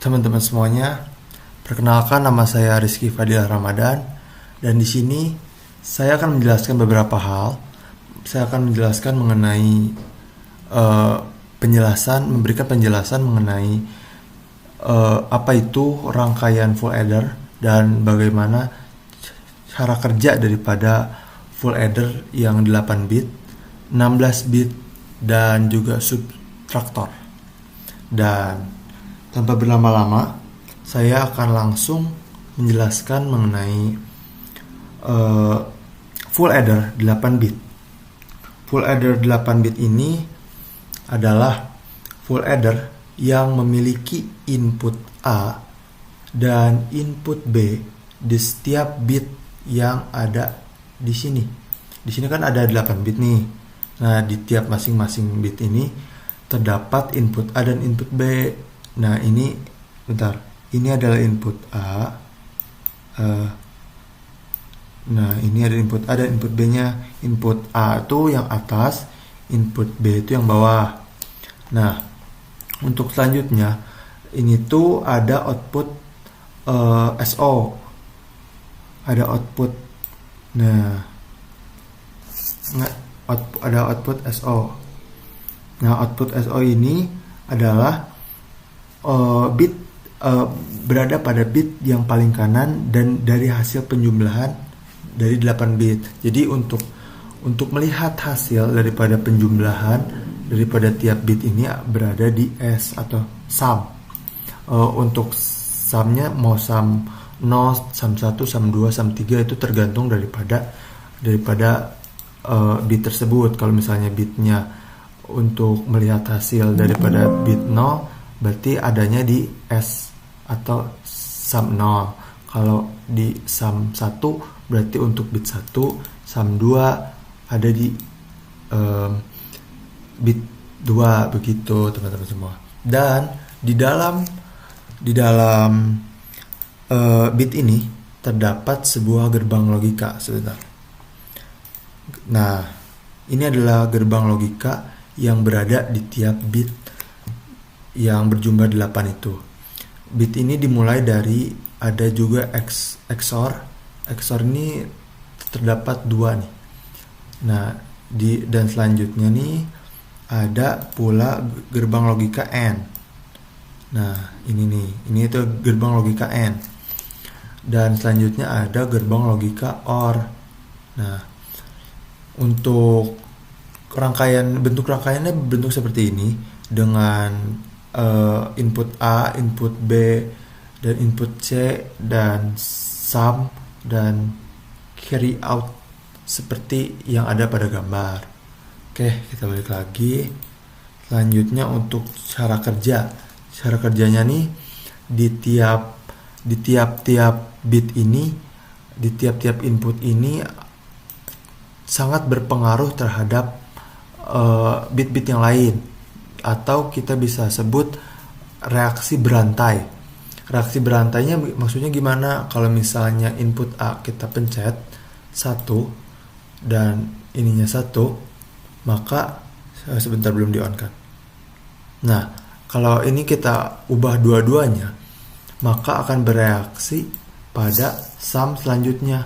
teman-teman semuanya. Perkenalkan, nama saya Rizky Fadil Ramadan, dan di sini saya akan menjelaskan beberapa hal. Saya akan menjelaskan mengenai memberikan penjelasan mengenai apa itu rangkaian full adder dan bagaimana cara kerja daripada full adder yang 8 bit, 16 bit, dan juga subtraktor. Dan tanpa berlama-lama, saya akan langsung menjelaskan mengenai full adder 8 bit. Full adder 8 bit ini adalah full adder yang memiliki input A dan input B di setiap bit yang ada di sini. Di sini kan ada 8 bit nih. Nah, di tiap masing-masing bit ini terdapat input A dan input B. Nah, ini adalah input A. Nah, ini ada input A dan input B-nya. Input A itu yang atas, input B itu yang bawah. Nah, untuk selanjutnya, ini tuh ada output SO. Ada output. Nah, ada output SO. Nah, output SO ini adalah bit berada pada bit yang paling kanan dan dari hasil penjumlahan dari 8 bit. Jadi untuk melihat hasil daripada penjumlahan daripada tiap bit ini berada di S atau sum. Untuk sumnya mau sum 0, sum 1, sum 2, sum 3 itu tergantung daripada bit tersebut. Kalau misalnya bitnya untuk melihat hasil daripada bit 0, berarti adanya di S atau sum 0. Kalau di sum 1 berarti untuk bit 1, sum 2 ada di bit 2, begitu teman-teman semua. Dan di dalam bit ini terdapat sebuah gerbang logika. Sebentar. Nah, ini adalah gerbang logika yang berada di tiap bit yang berjumlah 8 itu. Bit ini dimulai dari ada juga XOR. XOR ini terdapat 2 nih. Nah, dan selanjutnya nih ada pula gerbang logika AND. Nah, ini itu gerbang logika AND. Dan selanjutnya ada gerbang logika OR. Nah, untuk bentuk rangkaiannya bentuk seperti ini dengan input A, input B, dan input C, dan sum, dan carry out seperti yang ada pada gambar. Oke, kita balik lagi. Selanjutnya untuk cara kerja. Cara kerjanya nih di tiap-tiap bit ini, di tiap-tiap input ini sangat berpengaruh terhadap bit-bit yang lain, atau kita bisa sebut reaksi berantai. Reaksi berantainya maksudnya gimana? Kalau misalnya input A kita pencet 1 dan ininya 1, maka sebentar belum di-on kan. Nah, kalau ini kita ubah dua-duanya, maka akan bereaksi pada sum selanjutnya.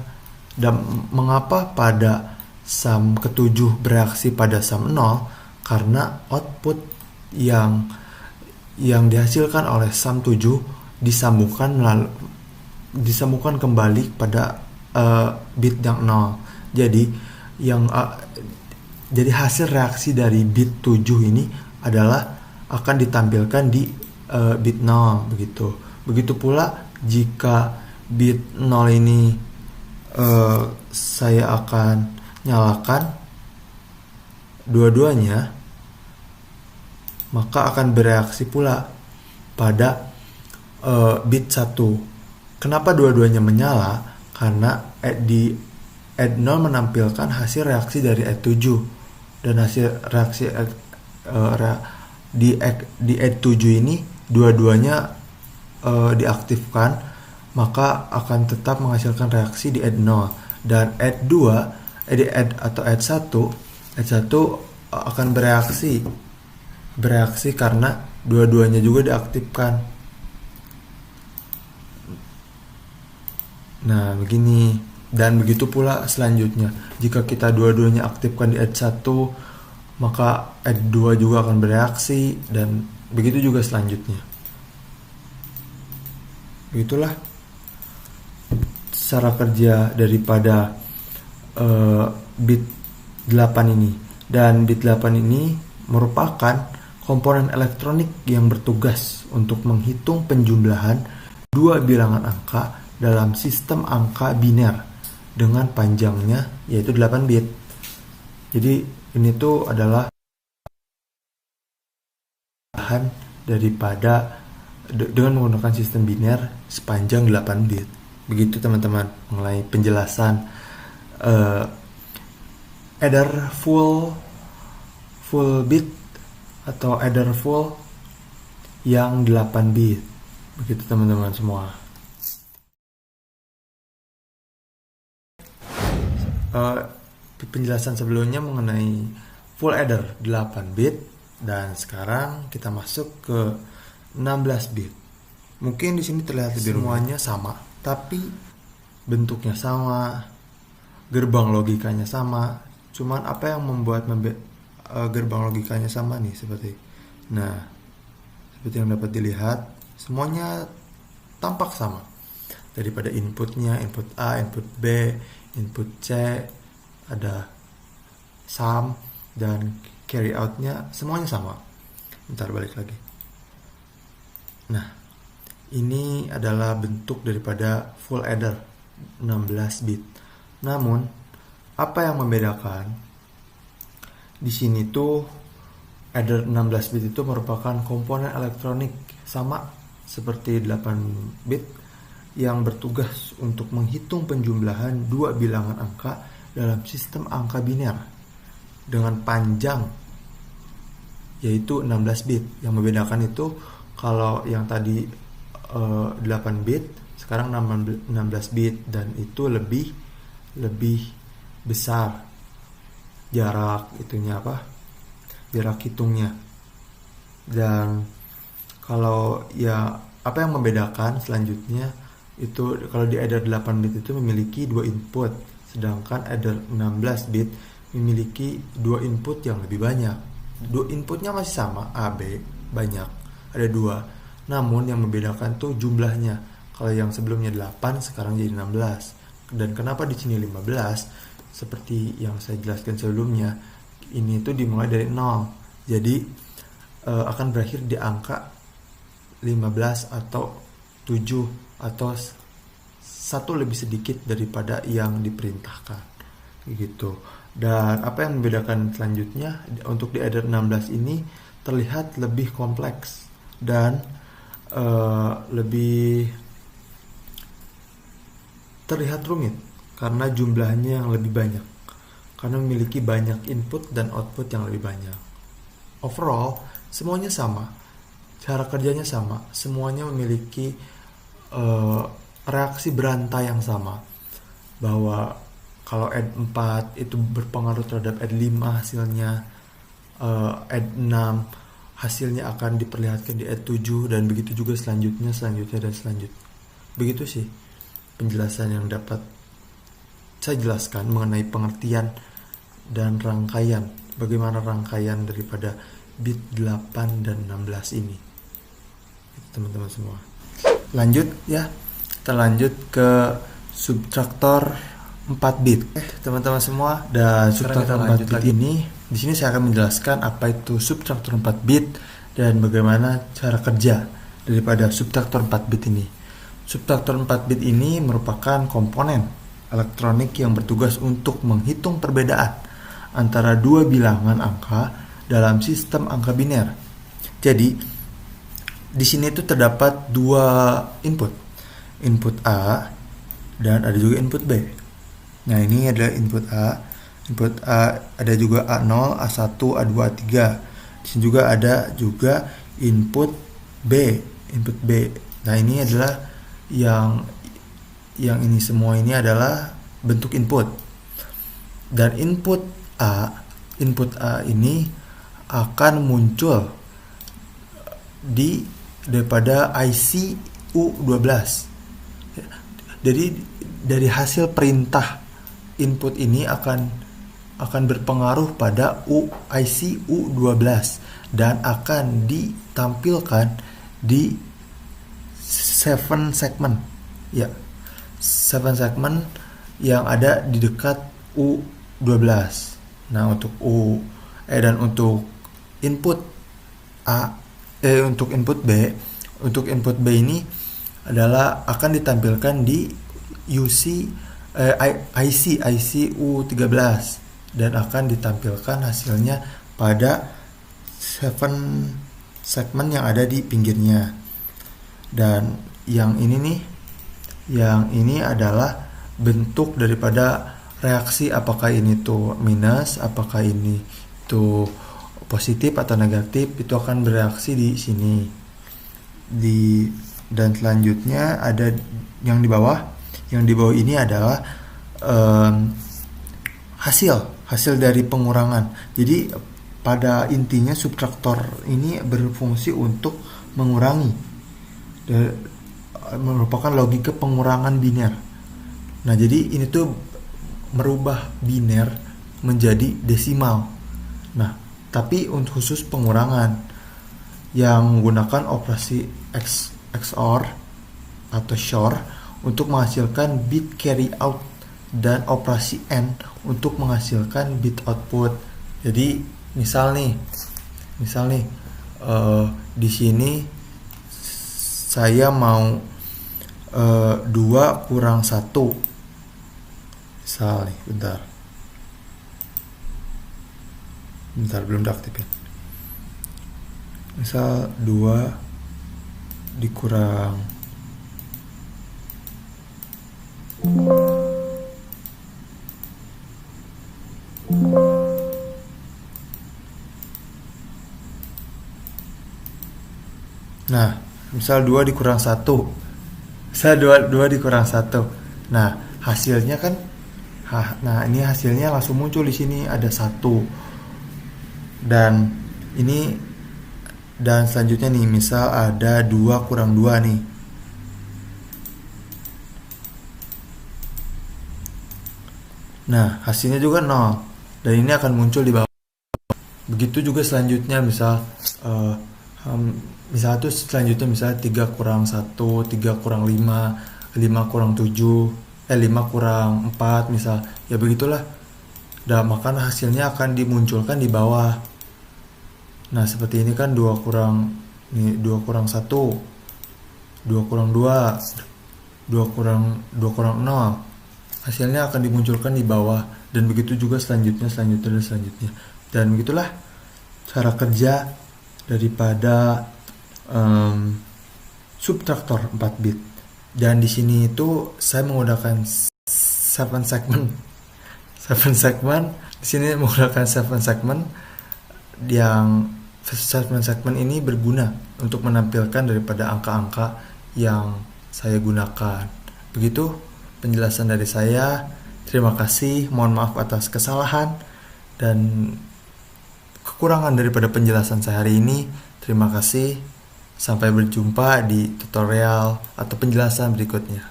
Dan mengapa pada sum ke-7 bereaksi pada sum 0? Karena output yang dihasilkan oleh sum 7 disambungkan kembali pada bit yang 0. Jadi hasil reaksi dari bit 7 ini adalah akan ditampilkan di bit 0, begitu. Begitu pula jika bit 0 ini saya akan nyalakan dua-duanya, maka akan bereaksi pula pada bit 1. Kenapa dua-duanya menyala? Karena di add 0 menampilkan hasil reaksi dari add 7, dan hasil reaksi di add 7 ini dua-duanya diaktifkan, maka akan tetap menghasilkan reaksi di add 0. Dan add 1 akan bereaksi karena dua-duanya juga diaktifkan. Nah, begini. Dan begitu pula selanjutnya. Jika kita dua-duanya aktifkan di edge 1, maka edge 2 juga akan bereaksi, dan begitu juga selanjutnya. Begitulah cara kerja daripada bit 8 ini. Dan bit 8 ini merupakan komponen elektronik yang bertugas untuk menghitung penjumlahan dua bilangan angka dalam sistem angka biner dengan panjangnya yaitu 8 bit. Jadi ini tuh adalah bahan daripada dengan menggunakan sistem biner sepanjang 8 bit. Begitu teman-teman mengenai penjelasan adder full bit atau adder full yang 8 bit. Begitu teman-teman semua. Penjelasan sebelumnya mengenai full adder 8 bit, dan sekarang kita masuk ke 16 bit. Mungkin di sini terlihat semuanya sama, tapi bentuknya sama, gerbang logikanya sama. Cuman apa yang membuat gerbang logikanya sama nih seperti yang dapat dilihat, semuanya tampak sama. Daripada inputnya, input A, input B, input C, ada sum, dan carry outnya semuanya sama. Bentar, balik lagi. Nah, ini adalah bentuk daripada full adder 16 bit. Namun, apa yang membedakan? Di sini tuh adder 16 bit itu merupakan komponen elektronik sama seperti 8 bit yang bertugas untuk menghitung penjumlahan dua bilangan angka dalam sistem angka biner dengan panjang yaitu 16 bit. Yang membedakan itu kalau yang tadi 8 bit, sekarang 16 bit, dan itu lebih besar jarak hitungnya. Dan kalau apa yang membedakan selanjutnya itu kalau di adder 8 bit itu memiliki dua input, sedangkan adder 16 bit memiliki dua input yang lebih banyak. Dua inputnya masih sama, A, B, banyak, ada dua. Namun yang membedakan tuh jumlahnya. Kalau yang sebelumnya 8, sekarang jadi 16. Dan kenapa di sini 15? Seperti yang saya jelaskan sebelumnya, ini tuh dimulai dari 0. Jadi akan berakhir di angka 15 atau 7 atau satu lebih sedikit daripada yang diperintahkan gitu. Dan apa yang membedakan selanjutnya untuk di adder 16 ini terlihat lebih kompleks dan lebih terlihat rumit karena jumlahnya yang lebih banyak, karena memiliki banyak input dan output yang lebih banyak. Overall semuanya sama, cara kerjanya sama, semuanya memiliki reaksi berantai yang sama, bahwa kalau add 4 itu berpengaruh terhadap add 5 hasilnya, add 6 hasilnya akan diperlihatkan di add 7, dan begitu juga selanjutnya. Begitu sih penjelasan yang dapat saya jelaskan mengenai pengertian dan rangkaian, bagaimana rangkaian daripada bit 8 dan 16 ini, teman-teman semua. Lanjut ya, kita lanjut ke subtraktor 4 bit. Teman-teman semua, dan subtraktor 4 bit ini, di sini saya akan menjelaskan apa itu subtraktor 4 bit dan bagaimana cara kerja daripada subtraktor 4 bit ini. Subtraktor 4 bit ini merupakan komponen elektronik yang bertugas untuk menghitung perbedaan antara dua bilangan angka dalam sistem angka biner. Jadi di sini itu terdapat dua input A dan ada juga input B. Nah, ini adalah input A. Input A ada juga A0, A1, A2, A3. Di sini juga ada juga input B. Nah, ini adalah yang ini semua ini adalah bentuk input. Dan input A ini akan muncul daripada IC U12. Jadi dari hasil perintah input ini akan berpengaruh pada IC U12 dan akan ditampilkan di 7 segment. Ya, 7 segment yang ada di dekat U12. Nah, untuk dan untuk input untuk input B ini adalah akan ditampilkan di IC U13 dan akan ditampilkan hasilnya pada 7 segmen yang ada di pinggirnya. Dan yang ini adalah bentuk daripada reaksi, apakah ini tuh minus, apakah ini tuh positif atau negatif, itu akan bereaksi di sini. Dan selanjutnya ada yang di bawah. Yang di bawah ini adalah hasil dari pengurangan. Jadi pada intinya subtraktor ini berfungsi untuk mengurangi, merupakan logika pengurangan biner. Nah, jadi ini tuh merubah biner menjadi desimal. Nah, tapi untuk khusus pengurangan yang menggunakan operasi XOR atau XOR untuk menghasilkan bit carry out dan operasi AND untuk menghasilkan bit output. Jadi misal nih di sini saya mau 2 kurang 1. Misal nih, bentar belum diaktifin. Misal 2 dikurang Nah, misal 2 dikurang 1. Misal 2 dikurang 1. Nah, hasilnya kan ini hasilnya langsung muncul di sini, ada 1. Dan selanjutnya nih, misal ada 2 kurang 2 nih. Nah, hasilnya juga 0. Dan ini akan muncul di bawah. Begitu juga selanjutnya, misal tuh selanjutnya misal 3 kurang 1, 3 kurang 5, 5 kurang 7, 5 kurang 4 misal. Ya begitulah. Dan maka hasilnya akan dimunculkan di bawah. Nah, seperti ini kan 2 kurang 1, 2 kurang 2, 2 kurang 0. Hasilnya akan dimunculkan di bawah, dan begitu juga selanjutnya. Dan begitulah cara kerja daripada subtraktor 4 bit. Dan di sini itu saya menggunakan 7 segment. Di sini menggunakan 7 segment yang 7 segment ini berguna untuk menampilkan daripada angka-angka yang saya gunakan. Begitu penjelasan dari saya. Terima kasih, mohon maaf atas kesalahan dan kekurangan daripada penjelasan saya hari ini. Terima kasih, sampai berjumpa di tutorial atau penjelasan berikutnya.